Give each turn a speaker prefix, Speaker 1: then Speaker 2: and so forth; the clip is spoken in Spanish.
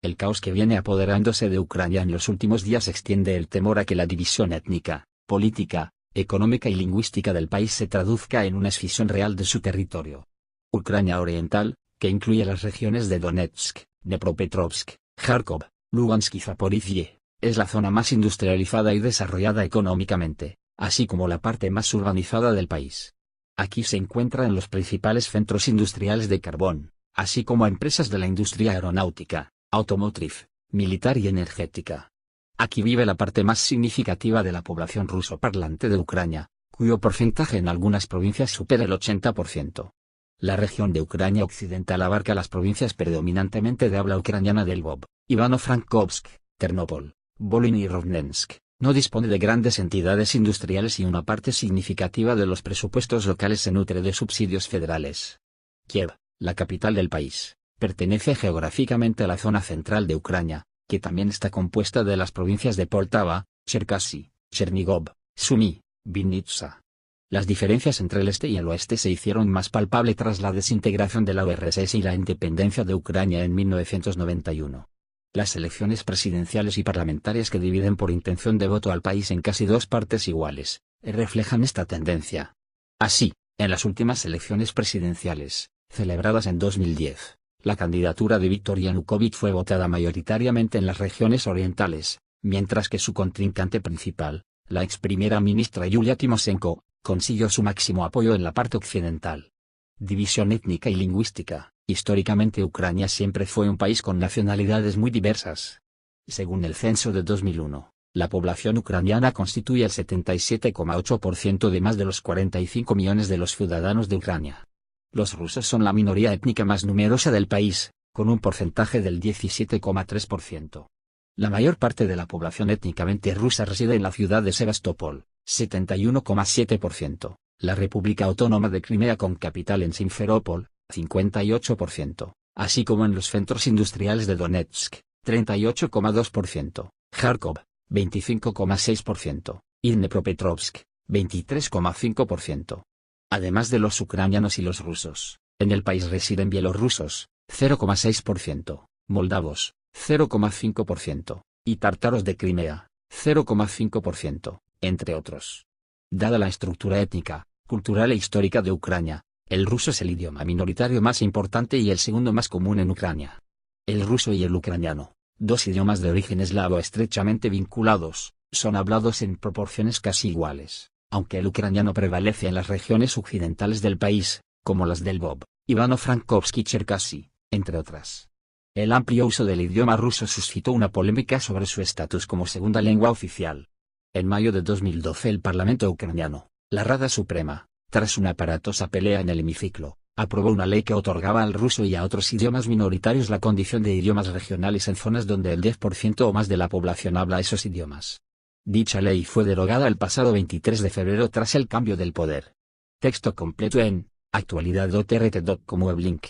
Speaker 1: El caos que viene apoderándose de Ucrania en los últimos días extiende el temor a que la división étnica, política, económica y lingüística del país se traduzca en una escisión real de su territorio. Ucrania Oriental, que incluye las regiones de Donetsk, Dnepropetrovsk, Kharkov, Lugansk y Zaporizhia, es la zona más industrializada y desarrollada económicamente, así como la parte más urbanizada del país. Aquí se encuentran los principales centros industriales de carbón, así como empresas de la industria aeronáutica, automotriz, militar y energética. Aquí vive la parte más significativa de la población ruso-parlante de Ucrania, cuyo porcentaje en algunas provincias supera el 80%. La región de Ucrania occidental abarca las provincias predominantemente de habla ucraniana de Lvov, Ivano-Frankovsk, Ternopol, Volyn y Rovnensk. No dispone de grandes entidades industriales y una parte significativa de los presupuestos locales se nutre de subsidios federales. Kiev, la capital del país, pertenece geográficamente a la zona central de Ucrania, que también está compuesta de las provincias de Poltava, Cherkasy, Chernigov, Sumy, Vinnytsia. Las diferencias entre el este y el oeste se hicieron más palpable tras la desintegración de la URSS y la independencia de Ucrania en 1991. Las elecciones presidenciales y parlamentarias que dividen por intención de voto al país en casi dos partes iguales, reflejan esta tendencia. Así, en las últimas elecciones presidenciales, celebradas en 2010, la candidatura de Viktor Yanukovych fue votada mayoritariamente en las regiones orientales, mientras que su contrincante principal, la ex primera ministra Yulia Tymoshenko, consiguió su máximo apoyo en la parte occidental. División étnica y lingüística. Históricamente Ucrania siempre fue un país con nacionalidades muy diversas. Según el censo de 2001, la población ucraniana constituye el 77,8% de más de los 45 millones de los ciudadanos de Ucrania. Los rusos son la minoría étnica más numerosa del país, con un porcentaje del 17,3%. La mayor parte de la población étnicamente rusa reside en la ciudad de Sebastopol, 71,7%, la República Autónoma de Crimea con capital en Simferópol, 58%, así como en los centros industriales de Donetsk, 38,2%, Kharkov, 25,6%, y Dnepropetrovsk, 23,5%. Además de los ucranianos y los rusos, en el país residen bielorrusos, 0,6%, moldavos, 0,5%, y tártaros de Crimea, 0,5%, entre otros. Dada la estructura étnica, cultural e histórica de Ucrania, el ruso es el idioma minoritario más importante y el segundo más común en Ucrania. El ruso y el ucraniano, dos idiomas de origen eslavo estrechamente vinculados, son hablados en proporciones casi iguales, aunque el ucraniano prevalece en las regiones occidentales del país, como las de Lvov, Ivano-Frankovsk y Cherkasy, entre otras. El amplio uso del idioma ruso suscitó una polémica sobre su estatus como segunda lengua oficial. En mayo de 2012 el Parlamento ucraniano, la Rada Suprema, tras una aparatosa pelea en el hemiciclo, aprobó una ley que otorgaba al ruso y a otros idiomas minoritarios la condición de idiomas regionales en zonas donde el 10% o más de la población habla esos idiomas. Dicha ley fue derogada el pasado 23 de febrero tras el cambio del poder. Texto completo en actualidad.rt.com/web link.